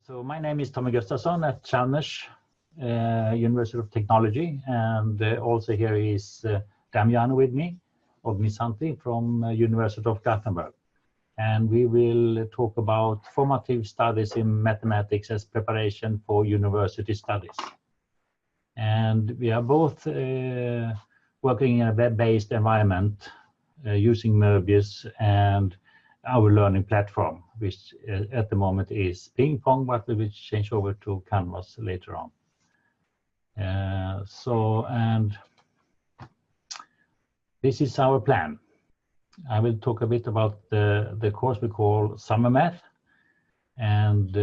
So my name is Tommy Gustafsson at Chalmers, University of Technology, and also here is Damiano with me, Ognissanti from University of Gothenburg. And we will talk about formative studies in mathematics as preparation for university studies. And we are both working in a web-based environment using Möbius and our learning platform, which at the moment is ping pong, but we will change over to Canvas later on. And this is our plan. I will talk a bit about the course we call Summer Math, and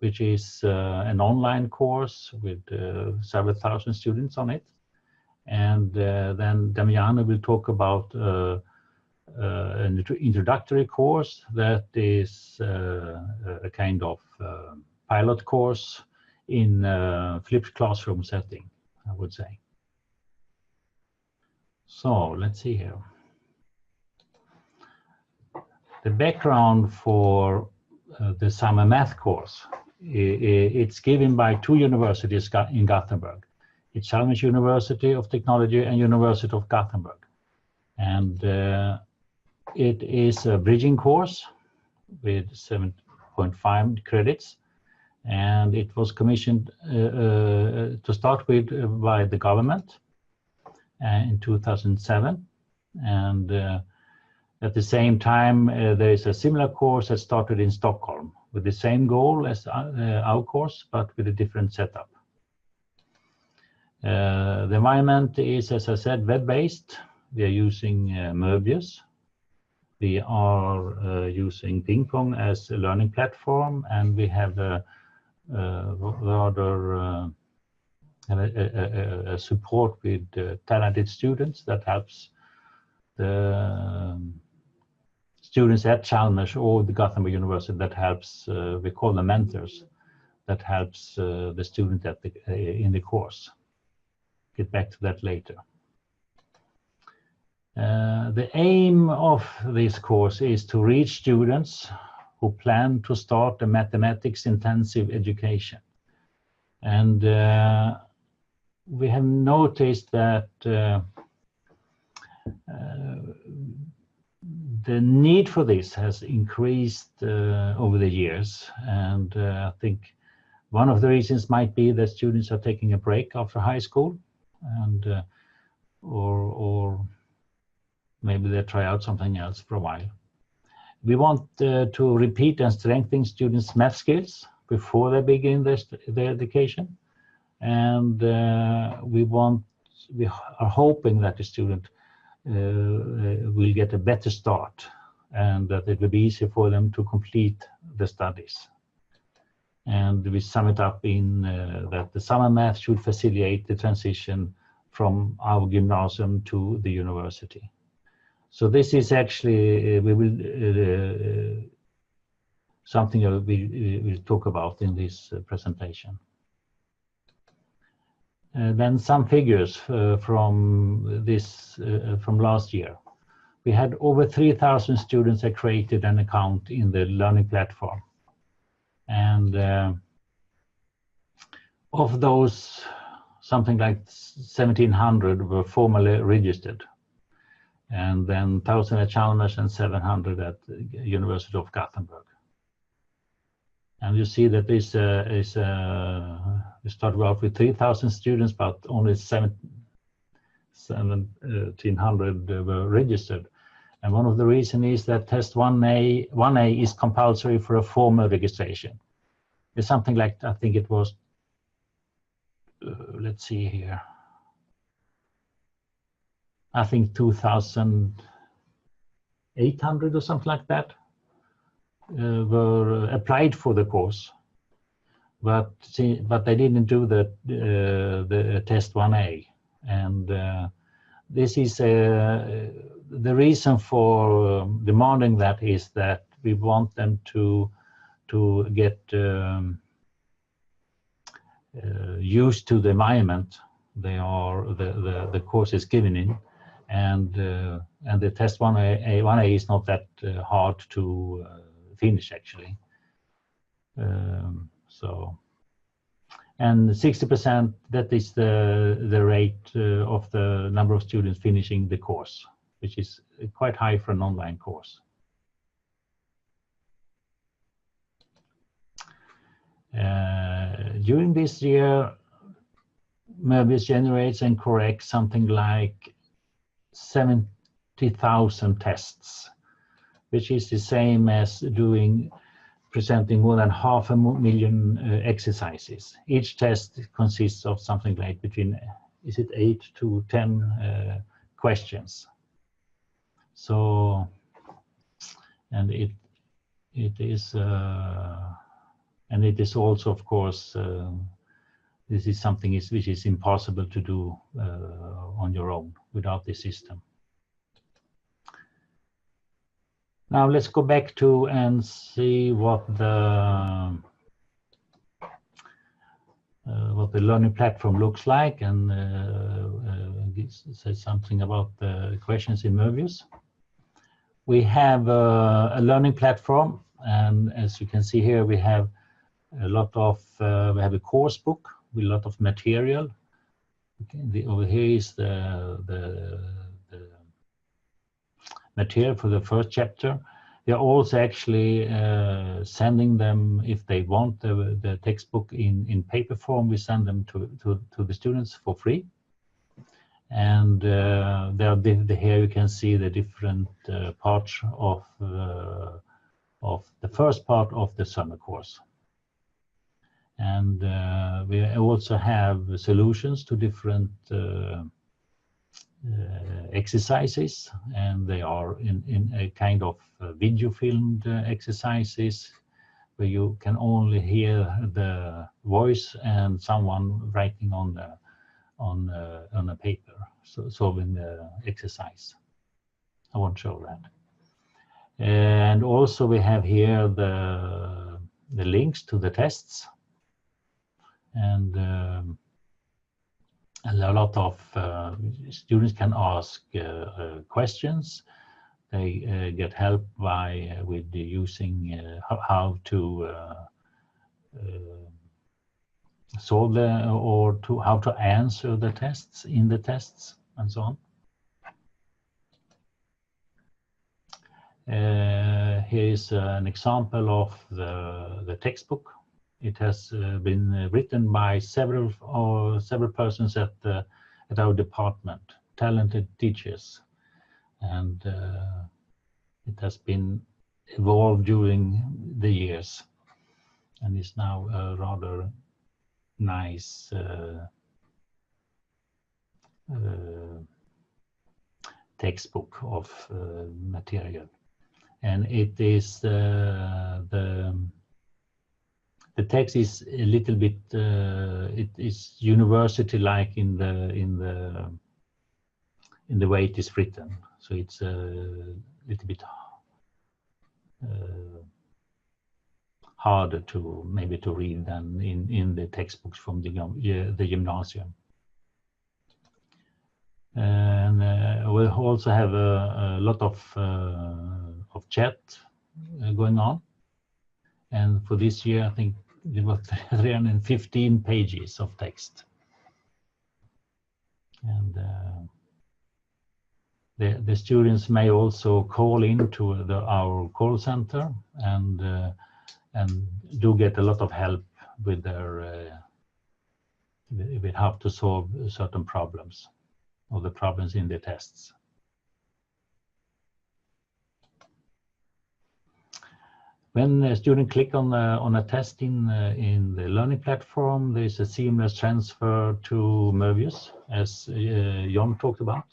which is an online course with several thousand students on it. And then Damiano will talk about an introductory course that is a kind of pilot course in a flipped classroom setting, I would say. So let's see here. The background for the summer math course, it's given by two universities in Gothenburg. It's Chalmers University of Technology and University of Gothenburg. And it is a bridging course with 7.5 credits. And it was commissioned to start with by the government in 2007. And at the same time, there is a similar course that started in Stockholm with the same goal as our course, but with a different setup. The environment is, as I said, web-based. We are using Möbius. We are using ping pong as a learning platform, and we have a rather a support with talented students that helps the students at Chalmers or the Gothenburg University, that helps, we call them mentors, that helps the student at in the course. Get back to that later. The aim of this course is to reach students who plan to start a mathematics intensive education. And we have noticed that the need for this has increased over the years. And I think one of the reasons might be that students are taking a break after high school, and or maybe they try out something else for a while. We want to repeat and strengthen students' math skills before they begin their education. And we are hoping that the student will get a better start, and that it will be easier for them to complete the studies. And we sum it up in that the summer math should facilitate the transition from our gymnasium to the university. So this is actually something we will talk about in this presentation. Then some figures from last year. We had over 3,000 students that created an account in the learning platform. And of those, something like 1,700 were formally registered. And then 1,000 at Chalmers and 700 at University of Gothenburg. And you see that this we started out with 3,000 students, but only 1,700 were registered. And one of the reasons is that test 1A is compulsory for a formal registration. It's something like, I think it was, let's see here, I think 2,800 or something like that were applied for the course, but they didn't do the test 1A, and this is the reason for demanding that is that we want them to get used to the environment the course is given in. And the test 1A is not that hard to finish, actually. And 60%, that is the rate of the number of students finishing the course, which is quite high for an online course. During this year, Möbius generates and corrects something like 70,000 tests, which is the same as presenting more than 500,000 exercises. Each test consists of something like between, is it 8 to 10 questions. So, and it is also, of course, this is something which is impossible to do on your own without the system. Now let's go back to and see what the learning platform looks like, and say something about the questions in Möbius. We have a learning platform, and as you can see here, we have a lot of we have a course book with a lot of material. Okay, over here is the material for the first chapter. They are also actually sending them, if they want the textbook in paper form, we send them to the students for free. And here you can see the different parts of the first part of the summer course. And we also have solutions to different exercises, and they are in a kind of video filmed exercises where you can only hear the voice and someone writing on a paper, solving the exercise. I won't show that. And also we have here the links to the tests, and a lot of students can ask questions. They get help with using how to solve how to answer the tests in the tests, and so on. Here is an example of the textbook. It has been written by several persons at our department, talented teachers, and it has been evolved during the years, and is now a rather nice textbook of material. And it is the text is a little bit it is university-like in the way it is written, so it's a little bit harder to read than in the textbooks from the gymnasium. And we'll also have a lot of chat going on, and for this year I think it was 315 pages of text, and the students may also call in to our call center and do get a lot of help with their with how to solve certain problems or the problems in the tests. When a student click on a test in the learning platform, there is a seamless transfer to Möbius, as John talked about.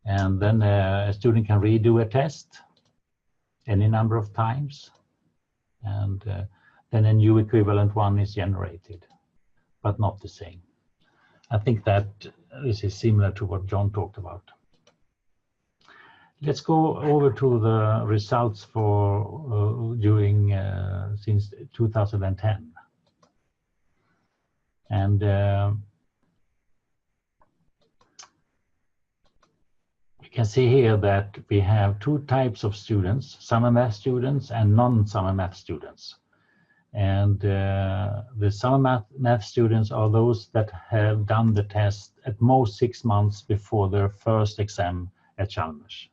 And then a student can redo a test any number of times, and then a new equivalent one is generated, but not the same. I think that this is similar to what John talked about. Let's go over to the results for during since 2010, and we can see here that we have two types of students, summer math students and non-summer math students. And the summer math students are those that have done the test at most 6 months before their first exam at Chalmers.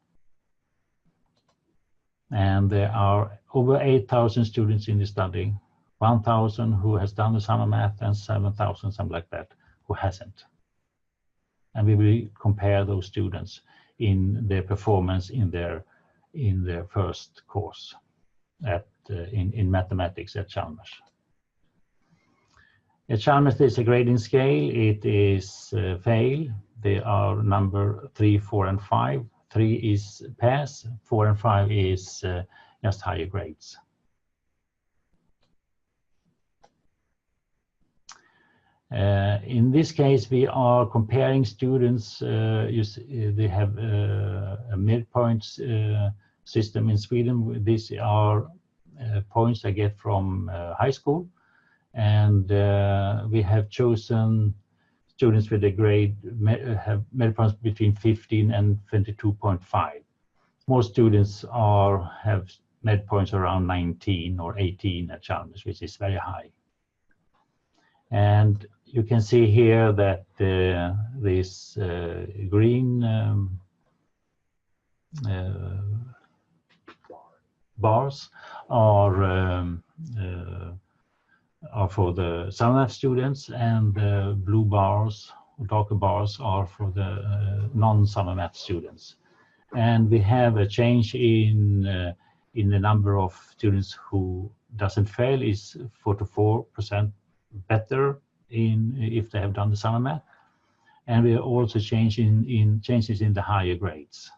And there are over 8,000 students in the study, 1,000 who has done the summer math and 7,000, something like that, who hasn't. And we will compare those students in their performance in their first course in mathematics at Chalmers. At Chalmers, there's a grading scale. It is fail. They are number 3, 4, and 5. 3 is pass. 4 and 5 is just higher grades. In this case, we are comparing students. They have a midpoint system in Sweden. These are points I get from high school, and we have chosen students with a grade have midpoints between 15 and 22.5. Most students have midpoints around 19 or 18 at Chalmers, which is very high. And you can see here that these green bars are for the summer math students, and the blue bars, darker bars, are for the non-summer math students. And we have a change in the number of students who doesn't fail is 44% better if they have done the summer math, and we are also changing changes in the higher grades.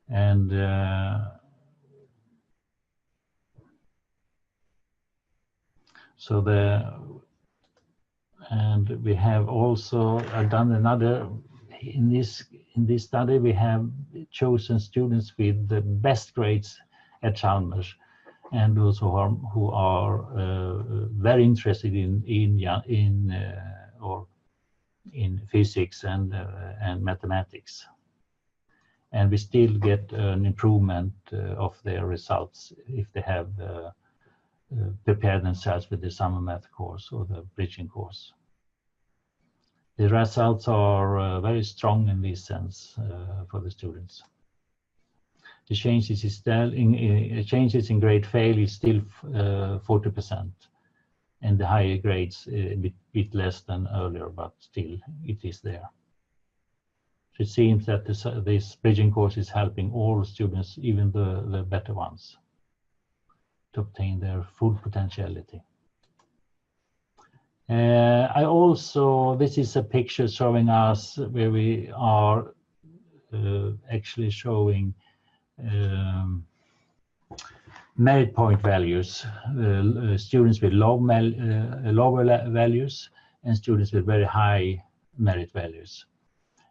And we have also done another in this study. We have chosen students with the best grades at Chalmers, and those who are very interested in physics and mathematics. And we still get an improvement of their results if they have prepared themselves with the summer math course or the bridging course. The results are very strong in this sense for the students. The changes in grade fail is still 40%, and the higher grades a bit less than earlier, but still it is there. So it seems that this bridging course is helping all students, even the better ones, to obtain their full potentiality. This is a picture showing us where we are actually showing merit point values, students with lower values and students with very high merit values.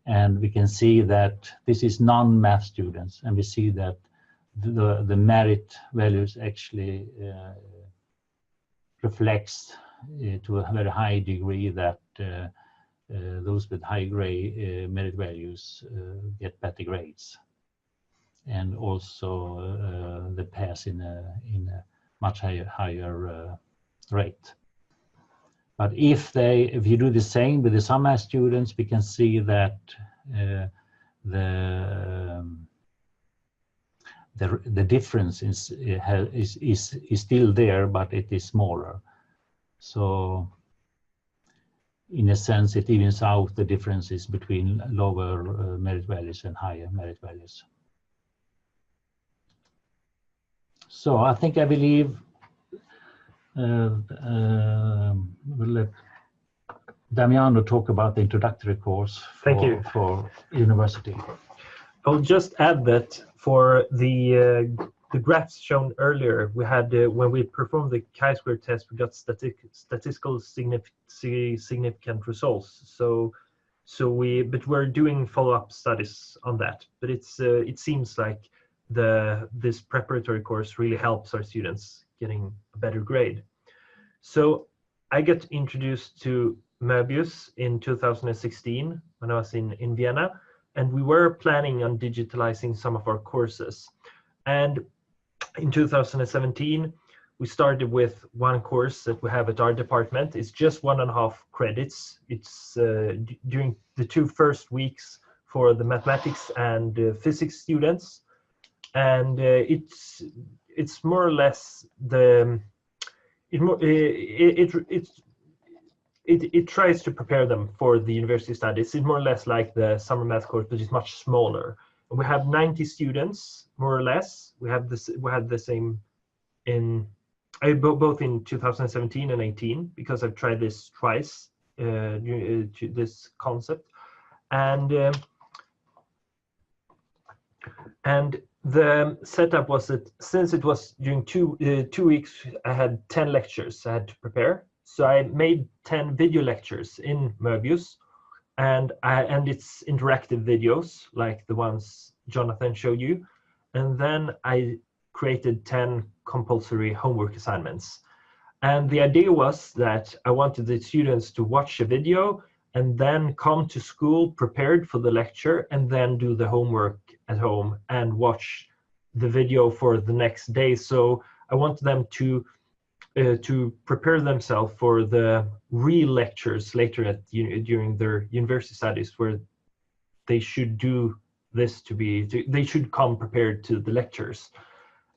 And we can see that this is non-math students, and we see that the merit values actually reflects to a very high degree that those with high merit values get better grades, and also they pass in a much higher rate. But if you do the same with the summer students, we can see that the difference is still there, but it is smaller. So in a sense, it evens out the differences between lower merit values and higher merit values. So I believe we'll let Damiano talk about the introductory course for university. I'll just add that for the graphs shown earlier, we had when we performed the chi-square test, we got statistical significant results. But we're doing follow-up studies on that. But it seems like this preparatory course really helps our students getting a better grade. So I got introduced to Möbius in 2016 when I was in Vienna, and we were planning on digitalizing some of our courses. And in 2017, we started with one course that we have at our department. It's just 1.5 credits. It's during the 2 first weeks for the mathematics and physics students, and it's more or less the it tries to prepare them for the university studies. It's more or less like the summer math course, but it's much smaller. And we have 90 students, more or less. We had the same in both in 2017 and 18, because I've tried this twice, this concept, and the setup was that since it was during 2 weeks, I had 10 lectures I had to prepare. So I made 10 video lectures in Möbius, and it's interactive videos like the ones Jonathan showed you. And then I created 10 compulsory homework assignments. And the idea was that I wanted the students to watch a video and then come to school prepared for the lecture, and then do the homework at home and watch the video for the next day. So I wanted them to prepare themselves for the real lectures later during their university studies, where they should do this they should come prepared to the lectures.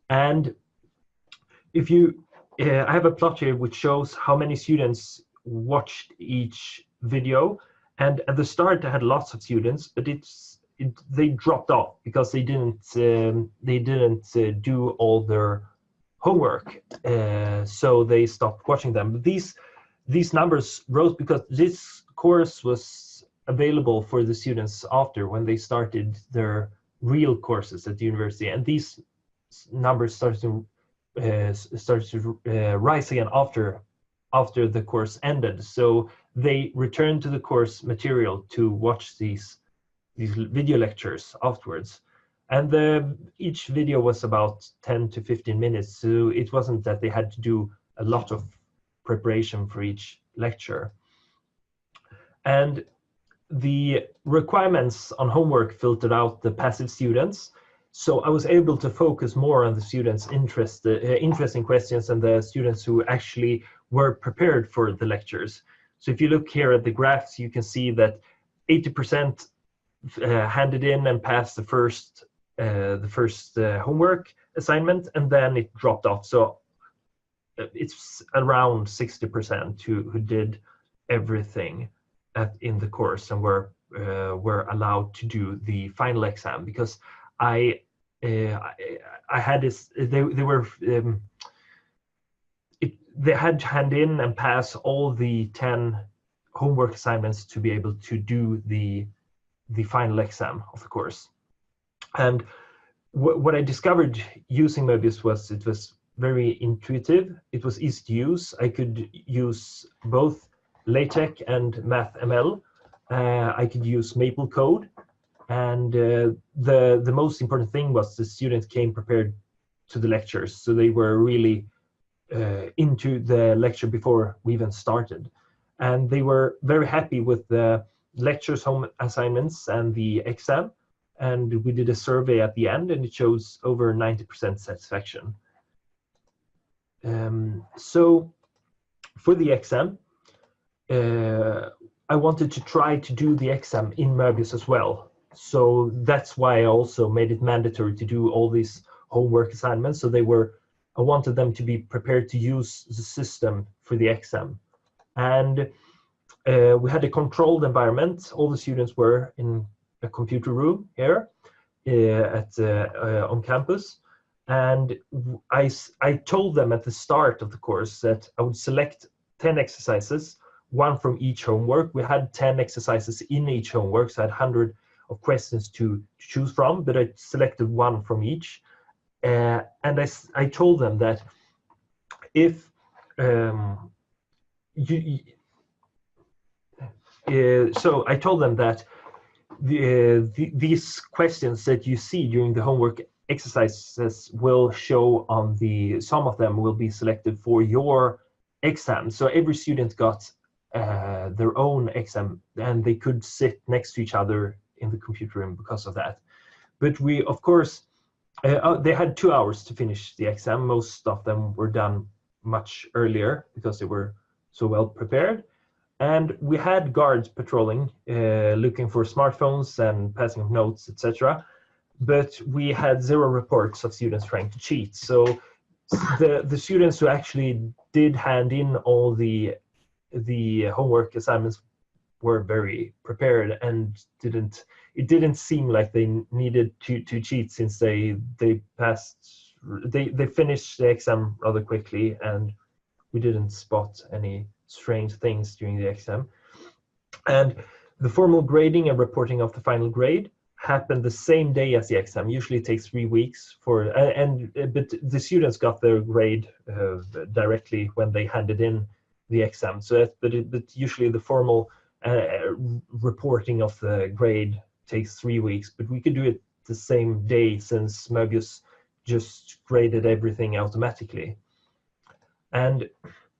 And if you, I have a plot here which shows how many students watched each video. And at the start I had lots of students, but they dropped off because they didn't do all their homework, so they stopped watching them. But these numbers rose because this course was available for the students after, when they started their real courses at the university, and these numbers started to rise again after the course ended. So they returned to the course material to watch these video lectures afterwards. And each video was about 10 to 15 minutes, so it wasn't that they had to do a lot of preparation for each lecture. And the requirements on homework filtered out the passive students, so I was able to focus more on the students' interesting questions and the students who actually were prepared for the lectures. So if you look here at the graphs, you can see that 80% handed in and passed the first homework assignment, and then it dropped off. So it's around 60% who did everything in the course and were allowed to do the final exam, because I had this, they had to hand in and pass all the 10 homework assignments to be able to do the final exam of the course. And what I discovered using Möbius was it was very intuitive. It was easy to use. I could use both LaTeX and MathML. I could use Maple Code. And the most important thing was the students came prepared to the lectures. So they were really into the lecture before we even started. And they were very happy with the lectures, home assignments, and the exam. And we did a survey at the end, and it shows over 90% satisfaction. So for the exam, I wanted to try to do the exam in Möbius as well. So that's why I also made it mandatory to do all these homework assignments. So I wanted them to be prepared to use the system for the exam. And we had a controlled environment. All the students were in a computer room here on campus. And I told them at the start of the course that I would select 10 exercises, one from each homework. We had 10 exercises in each homework, so I had 100 of questions to choose from, but I selected one from each. And I told them that if so I told them that these questions that you see during the homework exercises will show on some of them will be selected for your exam. So every student got their own exam, and they could sit next to each other in the computer room because of that. But we, of course, they had 2 hours to finish the exam. Most of them were done much earlier because they were so well prepared. And we had guards patrolling, looking for smartphones and passing of notes, etc. But we had 0 reports of students trying to cheat. So the students who actually did hand in all the homework assignments were very prepared, and it didn't seem like they needed to cheat, since they finished the exam rather quickly, and we didn't spot any strange things during the exam. And the formal grading and reporting of the final grade happened the same day as the exam. Usually it takes 3 weeks but the students got their grade directly when they handed in the exam. But usually the formal reporting of the grade takes 3 weeks, but we could do it the same day, since Möbius just graded everything automatically. And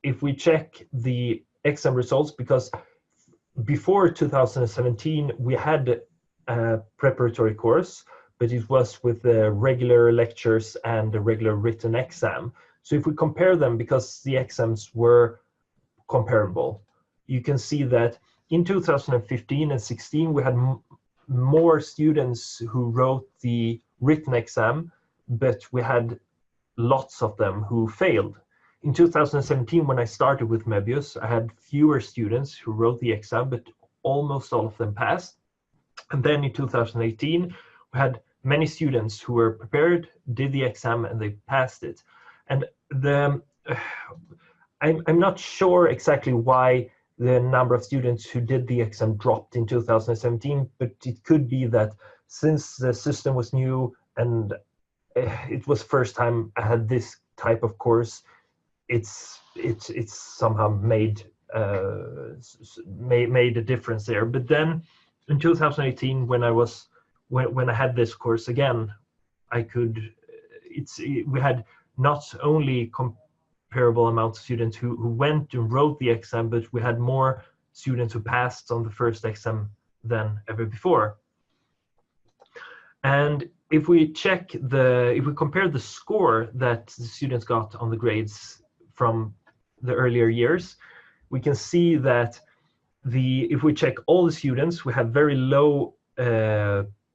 if we check the exam results, because before 2017 we had a preparatory course, but it was with the regular lectures and the regular written exam. So if we compare them, because the exams were comparable, you can see that in 2015 and 16 we had more students who wrote the written exam, but we had lots of them who failed. In 2017, when I started with Möbius, I had fewer students who wrote the exam, but almost all of them passed. And then in 2018, we had many students who were prepared, did the exam, and they passed it. And I'm not sure exactly why the number of students who did the exam dropped in 2017, but it could be that since the system was new and it was first time I had this type of course, it's somehow made a difference there. But then in 2018, when I had this course again, we had not only comparable amount of students who went and wrote the exam, but we had more students who passed on the first exam than ever before. And if we compare the score that the students got on the grades from the earlier years, we can see that if we check all the students, we have very low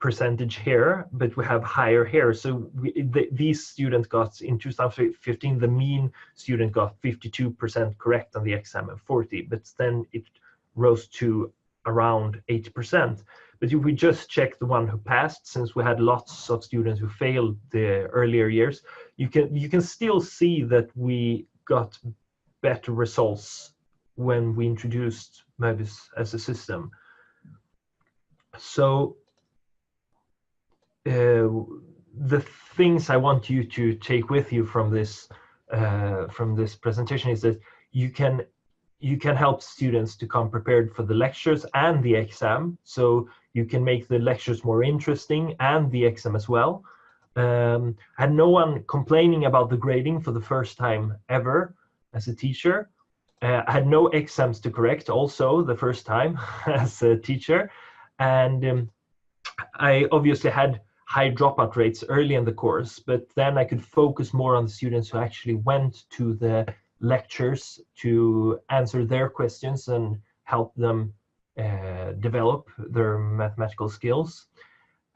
percentage here, but we have higher here. So these students got, in 2015, the mean student got 52% correct on the exam and 40, but then it rose to around 80%. But if we just check the one who passed, since we had lots of students who failed the earlier years, you can still see that we got better results when we introduced Möbius as a system. So the things I want you to take with you from this presentation is that you can help students to come prepared for the lectures and the exam. So you can make the lectures more interesting and the exam as well. I had no one complaining about the grading for the first time ever as a teacher. I had no exams to correct also the first time as a teacher. And I obviously had high dropout rates early in the course, but then I could focus more on the students who actually went to the lectures to answer their questions and help them develop their mathematical skills.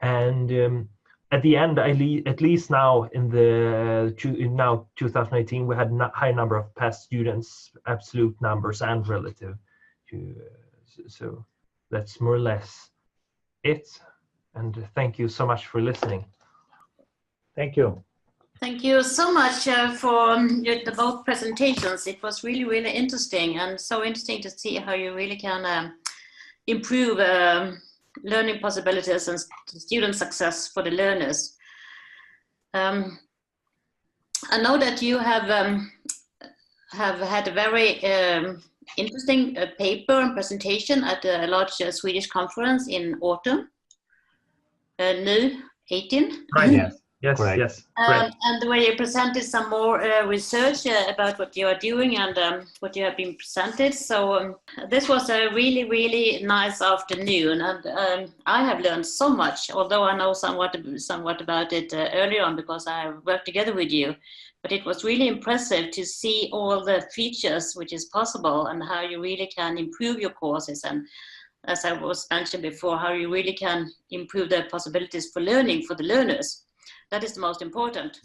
And at the end, at least now in 2018, we had a high number of past students, absolute numbers and relative. So that's more or less it. And thank you so much for listening. Thank you. Thank you so much for both presentations. It was really, really interesting, and so interesting to see how you really can improve learning possibilities and student success for the learners. I know that you have had a very interesting paper and presentation at a large Swedish conference in autumn, NU 18. Right. Yes. Yes, Correct. yes. Great. And the way you presented some more research about what you are doing and what you have been presented. So this was a really, really nice afternoon, and I have learned so much, although I know somewhat about it earlier on because I have worked together with you. But it was really impressive to see all the features which is possible and how you really can improve your courses, and as I was mentioned before, how you really can improve the possibilities for learning for the learners. That is the most important.